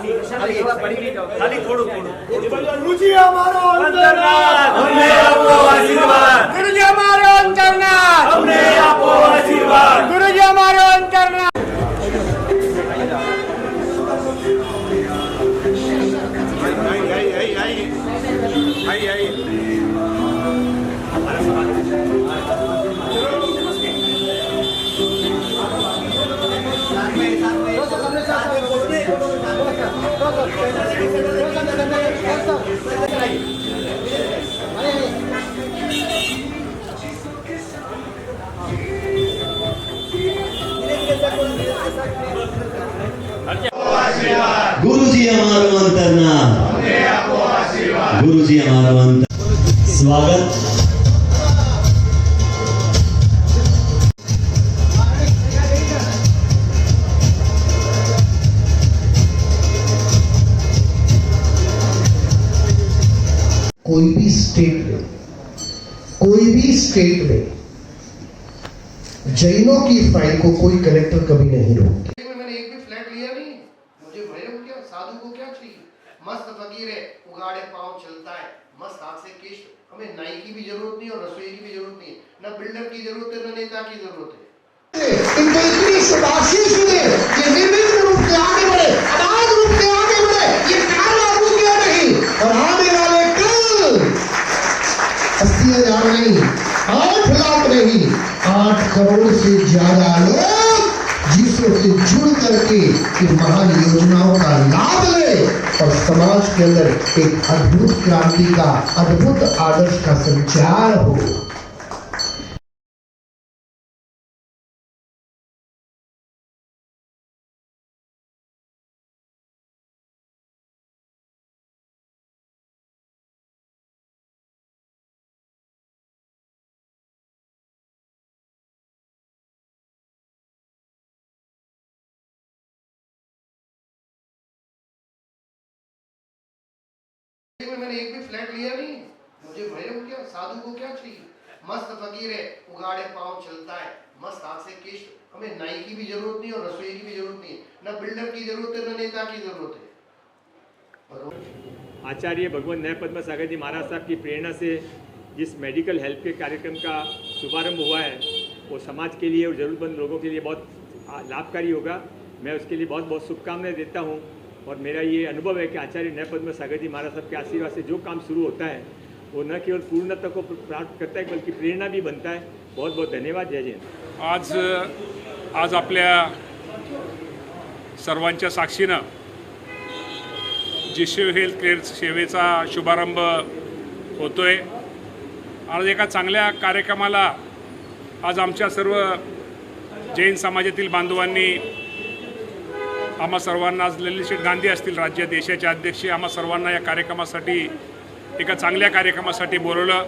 खाली थोडं गुरुजी हमारो अंतरनाथ हमने आपको आशीर्वाद, गुरुजी हमारो अंतरनाथ हमने आपको आशीर्वाद। गुरुजी हमारो अंतरनाथ गुरुजी हमारो अंतरनाथ, गुरुजी हमारो अंतर। स्वागत। कोई भी स्टेट में जैनों की फाइल को कोई कलेक्टर कभी नहीं रोकते। मैंने एक भी फ्लैट लिया नहीं, मुझे भय हो क्या, साधु को क्या चाहिए, मस्त फकीर है, उगाड़े पांव चलता है, मस्त हाथ से केश, हमें नाई की भी जरूरत नहीं और रसोई की भी जरूरत नहीं, न बिल्डर की जरूरत है, न नेता की जरूरत है। इनको इतनी शाबाशी सुने, ये निर्विघ्न रूप से आगे बढ़े, अबाध रूप से आगे बढ़े, ये कारवा रुक गया नहीं। और आने वाले कल 80,000 नहीं, 8 लाख नहीं, 8 करोड़ से ज्यादा लोग जिसों से जुड़ करके इन महान योजनाओं का लाभ ले और समाज के अंदर एक अद्भुत क्रांति का, अद्भुत आदर्श का संचार हो। मैंने एक भी फ्लैट लिया नहीं, मुझे भय हो क्या, साधु को क्या चाहिए, मस्त फकीर है, उगाड़े पांव चलता है, मस्त हाथ से केश, हमें नाई की भी जरूरत नहीं और रसोई की भी जरूरत नहीं, न बिल्डर की जरूरत है, न नेता की जरूरत है। आचार्य भगवत न्याय पद्म सागर जी महाराज साहब की प्रेरणा से जिस मेडिकल हेल्थ के कार्यक्रम का शुभारंभ हुआ है वो समाज के लिए और ज़रूरतमंद लोगों के लिए बहुत लाभकारी होगा। मैं उसके लिए बहुत बहुत शुभकामनाएं देता हूँ और मेरा ये अनुभव है कि आचार्य न्याय पद्म सागर जी महाराज साहब के आशीर्वाद से जो काम शुरू होता है वो न केवल पूर्णता को प्राप्त करता है बल्कि प्रेरणा भी बनता है। बहुत बहुत धन्यवाद। जय जय। आज आपल्या सर्वांच्या साक्षीनं जिशू हेल्थ केअर सेवेचा शुभारंभ होतोय। आज एका चांगल्या कार्यक्रमाला आज आमच्या सर्व जैन समाजातील बांधवांनी आम्हा सर्वांना, आज ललितशेठ गांधी असतील राज्य देशाचे अध्यक्ष, आम्हा सर्वांना या कार्यक्रमासाठी, एका चांगल्या कार्यक्रमासाठी बोलवलं।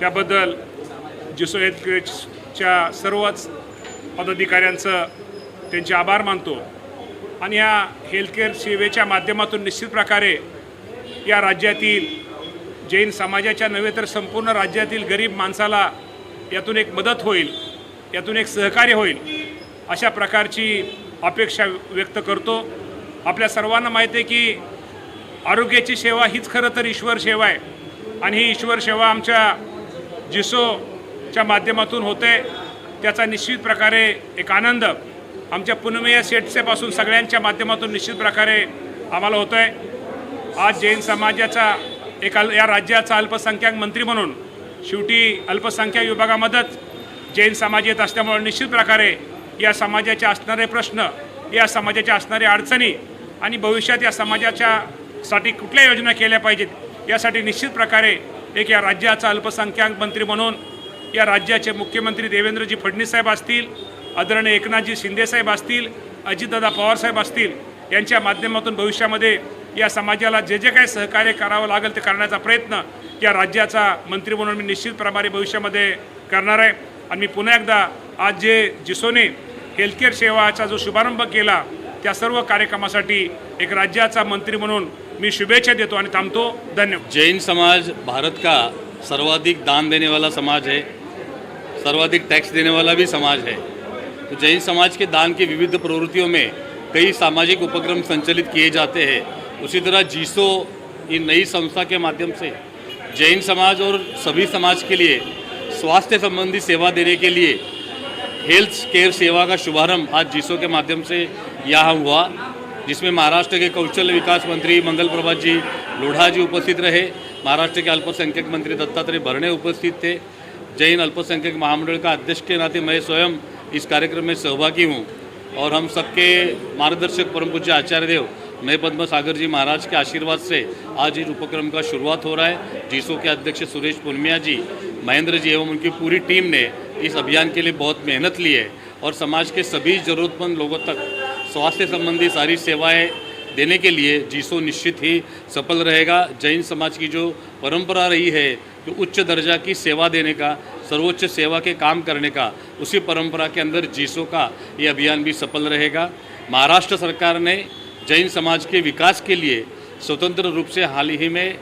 त्याबद्दल जिशू हेल्थ केअरच्या सर्वच पदाधिकाऱ्यांचं त्यांचे आभार मानतो। आणि या हेल्थकेअर सेवेच्या माध्यमातून निश्चित प्रकारे या राज्यातील जैन समाजाच्या नव्हे तर संपूर्ण राज्यातील गरीब माणसाला यातून एक मदत होईल, यातून एक सहकार्य होईल अशा प्रकारची अपेक्षा व्यक्त करतो। आपल्या सर्वांना माहिती आहे की आरोग्याची सेवा हीच खरं तर ईश्वर सेवा आहे आणि ही ईश्वर सेवा आमच्या जिशोच्या माध्यमातून होते। त्याचा निश्चित प्रकारे एक आनंद आमच्या पुनमेय सेटसेपासून सगळ्यांच्या माध्यमातून निश्चित प्रकारे आम्हाला होतो आहे। आज जैन समाजाचा एक या राज्याचा अल्पसंख्याक मंत्री म्हणून शेवटी अल्पसंख्याक विभागामध्येच जैन समाज येत असल्यामुळे निश्चित प्रकारे या समाजाचे असणारे प्रश्न, या समाजाच्या असणाऱ्या अडचणी आणि भविष्यात या समाजाच्यासाठी कुठल्या योजना केल्या पाहिजेत यासाठी निश्चित प्रकारे एक या राज्याचा अल्पसंख्याक मंत्री म्हणून या राज्याचे मुख्यमंत्री देवेंद्रजी फडणवीस साहेब असतील, आदरणीय एकनाथजी शिंदे साहेब असतील, अजितदादा पवार साहेब असतील, यांच्या माध्यमातून भविष्यामध्ये या समाजाला जे जे काही सहकार्य करावं लागेल ते करण्याचा प्रयत्न या राज्याचा मंत्री म्हणून मी निश्चितप्रमाणे भविष्यामध्ये करणार आहे। आणि मी पुन्हा एकदा आज जे जिसोने हेल्थकेअर सेवाचा जो शुभारंभ केला त्या सर्व कार्यक्रमासाठी एक राज्याचा मंत्री म्हणून मी शुभेच्छा देतो आणि थांबतो। धन्यवाद। जैन समाज भारत का सर्वाधिक दान देने वाला समाज है, सर्वाधिक टैक्स देने वाला भी समाज है। तो जैन समाज के दान की विविध प्रवृत्तियों में कई सामाजिक उपक्रम संचालित किए जाते हैं, उसी तरह जीसो इन नई संस्था के माध्यम से जैन समाज और सभी समाज के लिए स्वास्थ्य संबंधी सेवा देने के लिए हेल्थ केयर सेवा का शुभारंभ आज जीसो के माध्यम से यहाँ हुआ, जिसमें महाराष्ट्र के कौशल विकास मंत्री मंगल प्रभात जी लोढ़ा जी उपस्थित रहे, महाराष्ट्र के अल्पसंख्यक मंत्री दत्तात्रेय भरणे उपस्थित थे। जैन अल्पसंख्यक महामंडल का अध्यक्ष के नाते मैं स्वयं इस कार्यक्रम में सहभागी हूँ और हम सबके मार्गदर्शक परम पूज्य आचार्य देव नए पद्म सागर जी महाराज के आशीर्वाद से आज इस उपक्रम का शुरुआत हो रहा है। जीसो के अध्यक्ष सुरेश पुनमिया जी, महेंद्र जी एवं उनकी पूरी टीम ने इस अभियान के लिए बहुत मेहनत ली है और समाज के सभी ज़रूरतमंद लोगों तक स्वास्थ्य संबंधी सारी सेवाएं देने के लिए जीसो निश्चित ही सफल रहेगा। जैन समाज की जो परंपरा रही है कि उच्च दर्जा की सेवा देने का, सर्वोच्च सेवा के काम करने का, उसी परंपरा के अंदर जीसो का ये अभियान भी सफल रहेगा। महाराष्ट्र सरकार ने जैन समाज के विकास के लिए स्वतंत्र रूप से हाल ही में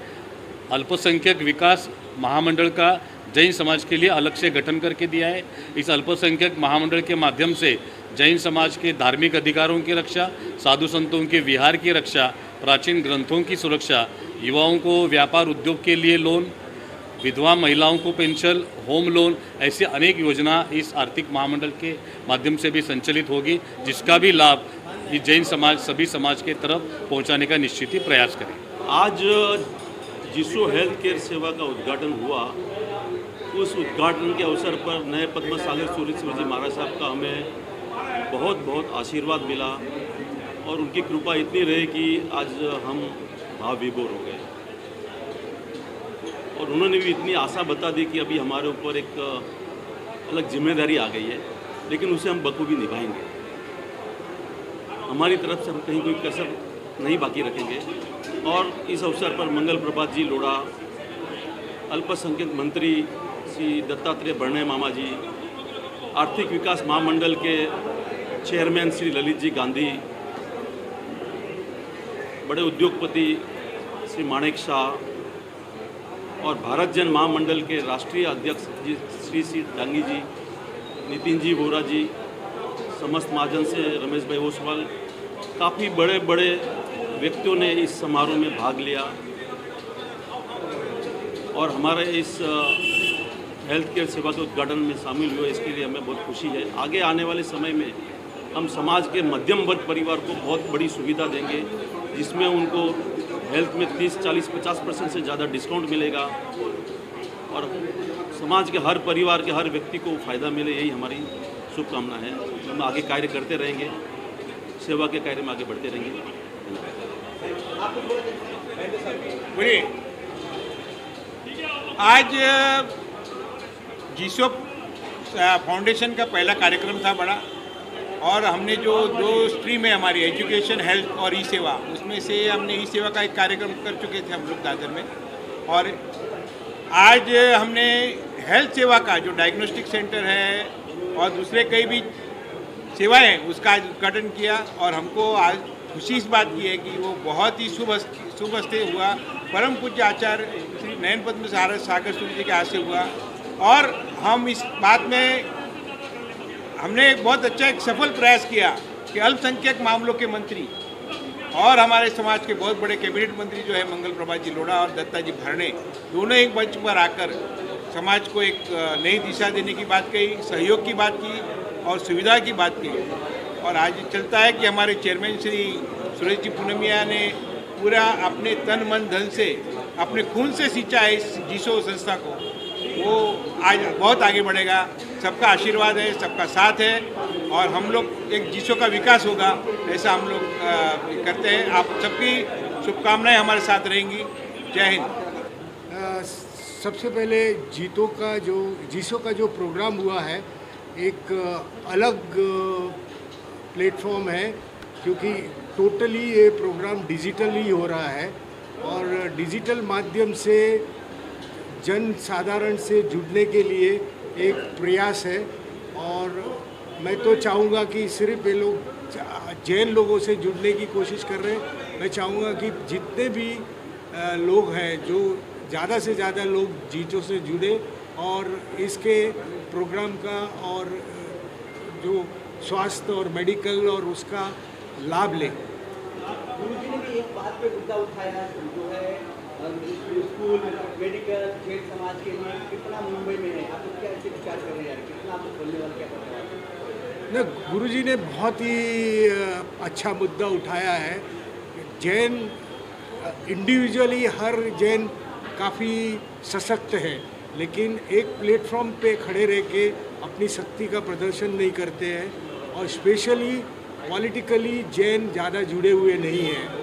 अल्पसंख्यक विकास महामंडल का जैन समाज के लिए अलग से गठन करके दिया है। इस अल्पसंख्यक महामंडल के माध्यम से जैन समाज के धार्मिक अधिकारों की रक्षा, साधु संतों के विहार की रक्षा, प्राचीन ग्रंथों की सुरक्षा, युवाओं को व्यापार उद्योग के लिए लोन, विधवा महिलाओं को पेंशन, होम लोन, ऐसी अनेक योजना इस आर्थिक महामंडल के माध्यम से भी संचालित होगी, जिसका भी लाभ ये जैन समाज सभी समाज के तरफ पहुंचाने का निश्चित ही प्रयास करें। आज जीसो हेल्थ केयर सेवा का उद्घाटन हुआ। उस उद्घाटन के अवसर पर नए पद्म सागर सूर्येश्वर जी महाराज साहब का हमें बहुत बहुत आशीर्वाद मिला और उनकी कृपा इतनी रही कि आज हम भाव विभोर हो गए और उन्होंने भी इतनी आशा बता दी कि अभी हमारे ऊपर एक अलग जिम्मेदारी आ गई है, लेकिन उसे हम बखूबी निभाएंगे। हमारी तरफ से हम कहीं कोई कसर नहीं बाकी रखेंगे। और इस अवसर पर मंगल प्रभात जी लोढ़ा, अल्पसंख्यक मंत्री श्री दत्तात्रेय भरणे मामा जी, आर्थिक विकास महामंडल के चेयरमैन श्री ललित जी गांधी, बड़े उद्योगपति श्री माणेक शाह और भारत जन महामंडल के राष्ट्रीय अध्यक्ष जी श्री डांगी जी, नितिन जी वोरा जी, समस्त महाजन से रमेश भाई ओसवाल, काफ़ी बड़े बड़े व्यक्तियों ने इस समारोह में भाग लिया और हमारे इस हेल्थ केयर सेवा के उद्घाटन में शामिल हुए। इसके लिए हमें बहुत खुशी है। आगे आने वाले समय में हम समाज के मध्यम वर्ग परिवार को बहुत बड़ी सुविधा देंगे, जिसमें उनको हेल्थ में 30, 40, 50% से ज़्यादा डिस्काउंट मिलेगा और समाज के हर परिवार के हर व्यक्ति को फ़ायदा मिले, यही हमारी शुभकामना है। हम आगे कार्य करते रहेंगे, सेवा के कार्य में आगे बढ़ते रहेंगे। आज जीसो फाउंडेशन का पहला कार्यक्रम था बड़ा, और हमने जो 2 स्ट्रीम है हमारी, एजुकेशन, हेल्थ और ई सेवा, उसमें से हमने ई सेवा का एक कार्यक्रम कर चुके थे हम लोग दादर में। और आज हमने हेल्थ सेवा का जो डायग्नोस्टिक सेंटर है और दूसरे कई भी सेवाएं हैं उसका आज उद्घाटन किया। और हमको आज खुशी इस बात की है कि वो बहुत ही शुभ हस्ते हुआ, परम पूज्य आचार्य श्री नयन पद्म सागर सूर्य जी के हाथ से हुआ। और हम इस बात में हमने एक बहुत अच्छा एक सफल प्रयास किया कि अल्पसंख्यक मामलों के मंत्री और हमारे समाज के बहुत बड़े कैबिनेट मंत्री जो है मंगल प्रभात जी लोढ़ा और दत्ता जी भरणे, दोनों एक मंच पर आकर समाज को एक नई दिशा देने की बात कही, सहयोग की बात की और सुविधा की बात की। और आज चलता है कि हमारे चेयरमैन श्री सुरेश जी पूनमिया ने पूरा अपने तन मन धन से, अपने खून से सींचा है इस जीसो संस्था को। वो आज बहुत आगे बढ़ेगा। सबका आशीर्वाद है, सबका साथ है और हम लोग एक जीसो का विकास होगा ऐसा हम लोग करते हैं। आप सबकी शुभकामनाएं हमारे साथ रहेंगी। जय हिंद। सबसे पहले जीसो का जो प्रोग्राम हुआ है एक अलग प्लेटफॉर्म है, क्योंकि टोटली ये प्रोग्राम डिजिटली हो रहा है और डिजिटल माध्यम से जन साधारण से जुड़ने के लिए एक प्रयास है। और मैं तो चाहूँगा कि सिर्फ ये लोग जैन लोगों से जुड़ने की कोशिश कर रहे हैं। मैं चाहूँगा कि जितने भी लोग हैं, जो ज़्यादा से ज़्यादा लोग जीसो से जुड़े और इसके प्रोग्राम का और जो स्वास्थ्य और मेडिकल और उसका लाभ लें। गुरुजी ने भी एक बात पे मुद्दा उठाया जो है स्कूल मेडिकल जैन समाज के लिए कितना मुंबई में है, आप क्या ऐसे विचार कर रहे हैं, कितना आपको खोलने वाला क्या करने वाला? न गुरुजी ने बहुत ही अच्छा मुद्दा उठाया है। जैन इंडिविजुअली हर जैन काफ़ी सशक्त है, लेकिन एक प्लेटफॉर्म पे खड़े रह के अपनी शक्ति का प्रदर्शन नहीं करते हैं, और स्पेशली पॉलिटिकली जैन ज़्यादा जुड़े हुए नहीं हैं।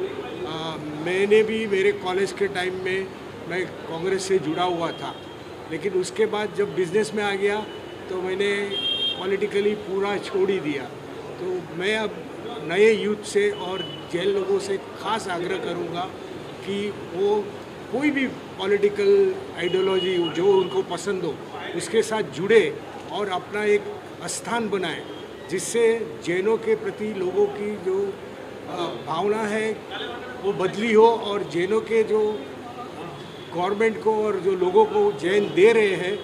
मैंने भी मेरे कॉलेज के टाइम में मैं कांग्रेस से जुड़ा हुआ था, लेकिन उसके बाद जब बिज़नेस में आ गया तो मैंने पॉलिटिकली पूरा छोड़ ही दिया। तो मैं अब नए यूथ से और जैन लोगों से खास आग्रह करूँगा कि वो कोई भी पॉलिटिकल आइडियोलॉजी जो उनको पसंद हो उसके साथ जुड़े और अपना एक स्थान बनाए, जिससे जैनों के प्रति लोगों की जो भावना है वो बदली हो, और जैनों के जो गवर्नमेंट को और जो लोगों को जैन दे रहे हैं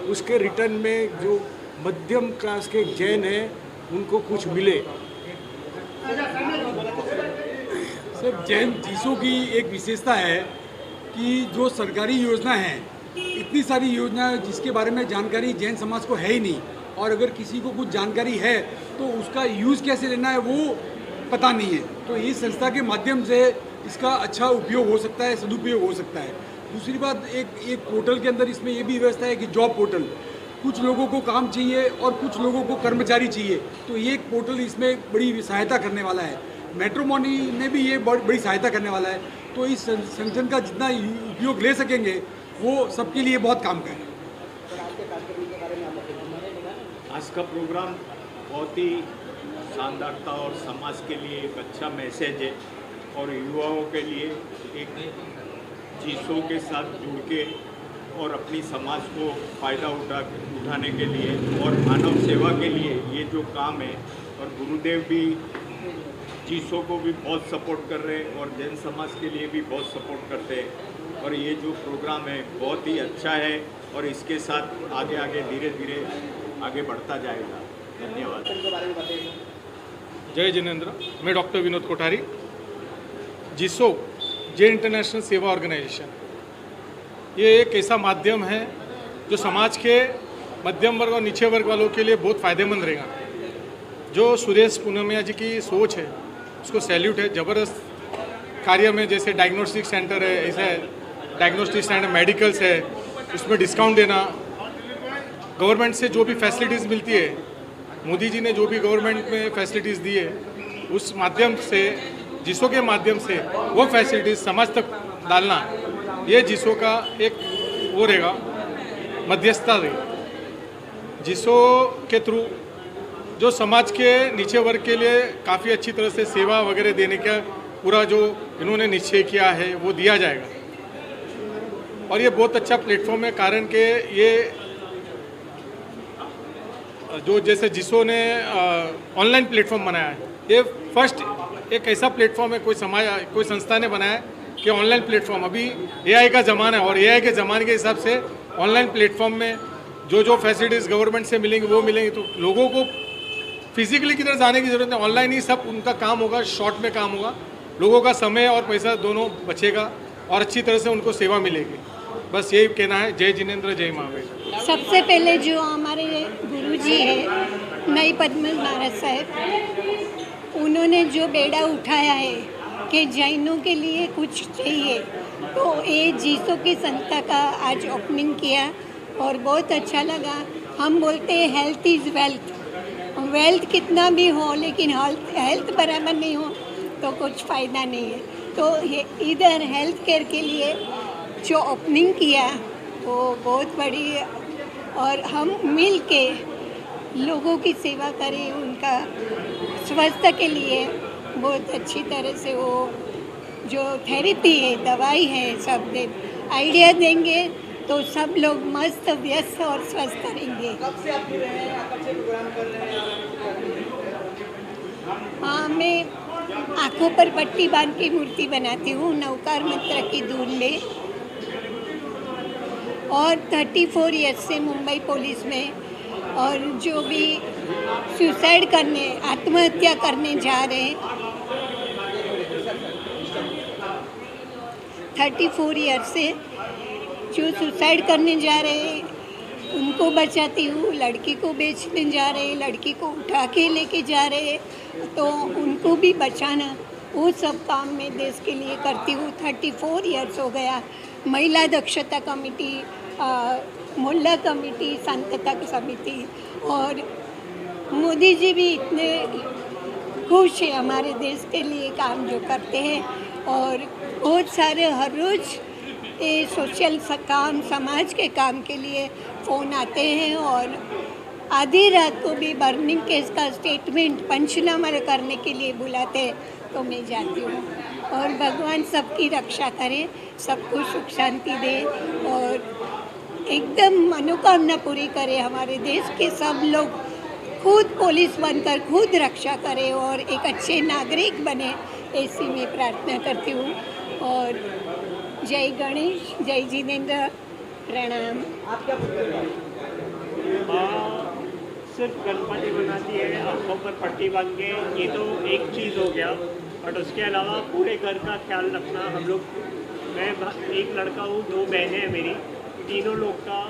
उसके रिटर्न में जो मध्यम क्लास के जैन हैं उनको कुछ मिले। सर, जैन जीसो की एक विशेषता है कि जो सरकारी योजना है, इतनी सारी योजना जिसके बारे में जानकारी जैन समाज को है ही नहीं, और अगर किसी को कुछ जानकारी है तो उसका यूज़ कैसे लेना है वो पता नहीं है। तो इस संस्था के माध्यम से इसका अच्छा उपयोग हो सकता है, सदुपयोग हो सकता है। दूसरी बात, एक पोर्टल के अंदर इसमें ये भी व्यवस्था है कि जॉब पोर्टल, कुछ लोगों को काम चाहिए और कुछ लोगों को कर्मचारी चाहिए, तो ये एक पोर्टल इसमें बड़ी सहायता करने वाला है। मैट्रोमोनी ने भी ये बड़ी सहायता करने वाला है। तो इस संगठन का जितना उपयोग ले सकेंगे वो सबके लिए बहुत काम का है। आज का प्रोग्राम बहुत ही शानदार था और समाज के लिए एक अच्छा मैसेज है, और युवाओं के लिए एक जीसो के साथ जुड़ के और अपनी समाज को फ़ायदा उठाने के लिए और मानव सेवा के लिए ये जो काम है, और गुरुदेव भी जीसो को भी बहुत सपोर्ट कर रहे हैं और जैन समाज के लिए भी बहुत सपोर्ट करते हैं, और ये जो प्रोग्राम है बहुत ही अच्छा है और इसके साथ आगे आगे धीरे धीरे आगे बढ़ता जाएगा। धन्यवाद। जय जिनेंद्र, मैं डॉक्टर विनोद कोठारी। जीसो जैन इंटरनेशनल सेवा ऑर्गेनाइजेशन, ये एक ऐसा माध्यम है जो समाज के मध्यम वर्ग और नीचे वर्ग वालों के लिए बहुत फ़ायदेमंद रहेगा। जो सुरेश पूनमिया जी की सोच है उसको सैल्यूट है। ज़बरदस्त कार्य में, जैसे डायग्नोस्टिक सेंटर है, ऐसा डायग्नोस्टिक सेंटर मेडिकल्स है, उसमें डिस्काउंट देना, गवर्नमेंट से जो भी फैसिलिटीज़ मिलती है, मोदी जी ने जो भी गवर्नमेंट में फैसिलिटीज़ दी है उस माध्यम से, जीसो के माध्यम से वो फैसिलिटीज़ समाज तक डालना, ये जीसो का एक वो रहेगा, मध्यस्थता रहेगी। जीसो के थ्रू जो समाज के नीचे वर्ग के लिए काफ़ी अच्छी तरह से सेवा वगैरह देने का पूरा जो इन्होंने निश्चय किया है वो दिया जाएगा। और ये बहुत अच्छा प्लेटफॉर्म है, कारण के ये जो जैसे जीसो ने ऑनलाइन प्लेटफॉर्म बनाया है, ये फर्स्ट एक ऐसा प्लेटफॉर्म है कोई संस्था ने बनाया है कि ऑनलाइन प्लेटफॉर्म, अभी एआई का ज़माना है और एआई के ज़माने के हिसाब से ऑनलाइन प्लेटफॉर्म में जो फैसिलिटीज़ गवर्नमेंट से मिलेंगी वो मिलेंगी, तो लोगों को फिजिकली किधर जाने की ज़रूरत नहीं, ऑनलाइन ही सब उनका काम होगा, शॉर्ट में काम होगा, लोगों का समय और पैसा दोनों बचेगा और अच्छी तरह से उनको सेवा मिलेगी। बस यही कहना है। जय जिनेंद्र, जय महावीर। सबसे पहले जो हमारे गुरुजी है नई पद्म महाराज साहब, उन्होंने जो बेड़ा उठाया है कि जैनों के लिए कुछ चाहिए, तो ये जीसो की संस्था का आज ओपनिंग किया और बहुत अच्छा लगा। हम बोलते हैं हेल्थ इज़ वेल्थ, वेल्थ कितना भी हो लेकिन हेल्थ बराबर नहीं हो तो कुछ फ़ायदा नहीं है। तो ये इधर हेल्थ केयर के लिए जो ओपनिंग किया वो बहुत बड़ी, और हम मिल के लोगों की सेवा करें, उनका स्वास्थ्य के लिए बहुत अच्छी तरह से वो जो थेरेपी है, दवाई है, सब दे आइडिया देंगे तो सब लोग मस्त व्यस्त और स्वस्थ रहेंगे। कब से आप जुड़े हैं, कब से प्रोग्राम कर रहे हैं? हाँ, मैं आँखों पर पट्टी बांध के मूर्ति बनाती हूँ नवकार मित्र की दूर में, और 34 ईयर्स से मुंबई पुलिस में, और जो भी सुसाइड करने, आत्महत्या करने जा रहे हैं 34 ईयर से जो सुसाइड करने जा रहे हैं उनको बचाती हूँ, लड़की को बेचने जा रहे हैं, लड़की को उठा के लेके जा रहे हैं, तो उनको भी बचाना, वो सब काम मैं देश के लिए करती हूँ। 34 ईयर्स हो गया। महिला दक्षता कमेटी, मोहल्ला कमेटी, शांतता समिति, और मोदी जी भी इतने खुश है हमारे देश के लिए काम जो करते हैं, और बहुत सारे हर रोज़ ये सोशल काम, समाज के काम के लिए फ़ोन आते हैं, और आधी रात को भी बर्निंग केस का स्टेटमेंट पंचनामा करने के लिए बुलाते हैं, तो मैं जाती हूँ। और भगवान सबकी रक्षा करे, सबको सुख शांति दे, और एकदम मनोकामना पूरी करे। हमारे देश के सब लोग खुद पुलिस बनकर खुद रक्षा करे और एक अच्छे नागरिक बने, ऐसी मैं प्रार्थना करती हूँ। और जय गणेश, जय जिनेंद्र, प्रणाम। आप क्या बोलते हैं? सिर्फ गणपति बनाती है, आँखों पर पट्टी बांध के, ये तो एक चीज़ हो गया, बट उसके अलावा पूरे घर का ख्याल रखना। हम लोग, मैं एक लड़का हूँ, 2 बहनें हैं मेरी, तीनों लोग का,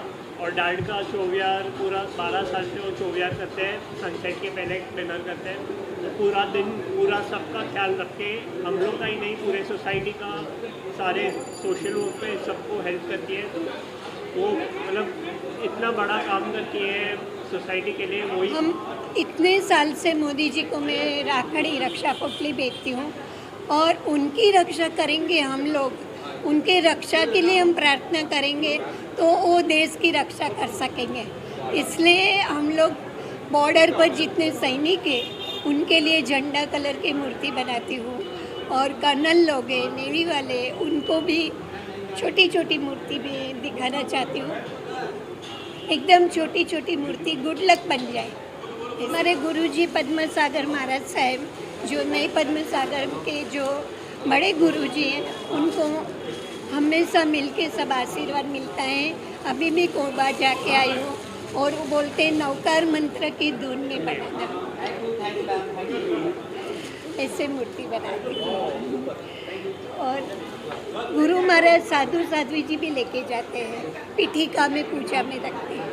और डैड का चौवियार पूरा 12 साल से वो चौवियार करते हैं, सनसेट के पहले डिनर करते हैं, तो पूरा दिन पूरा सबका ख्याल रख के, हम लोग का ही नहीं पूरे सोसाइटी का, सारे सोशल वर्क पे सबको हेल्प करती है। तो वो मतलब इतना बड़ा काम करती है सोसाइटी के लिए। वही हम इतने साल से मोदी जी को मैं राखड़ी, रक्षा पोटली बेचती हूँ, और उनकी रक्षा करेंगे हम लोग, उनके रक्षा के लिए हम प्रार्थना करेंगे तो वो देश की रक्षा कर सकेंगे। इसलिए हम लोग बॉर्डर पर जितने सैनिक हैं उनके लिए झंडा कलर की मूर्ति बनाती हूँ, और कर्नल लोग हैं, नेवी वाले, उनको भी छोटी छोटी मूर्ति भी दिखाना चाहती हूँ। एकदम छोटी छोटी मूर्ति, गुड लक बन जाए। हमारे गुरुजी पद्म सागर महाराज साहब, जो नए पद्म सागर के जो बड़े गुरुजी हैं, उनको हमेशा मिलके सब आशीर्वाद मिलता है। अभी भी कोरबा जाके आई हूँ, और वो बोलते हैं नौकार मंत्र की धुन में बनाना, ऐसे मूर्ति बनाती हूँ। और गुरु महाराज साधु साध्वी जी भी लेके जाते हैं, पीठिका में पूजा में रखते हैं।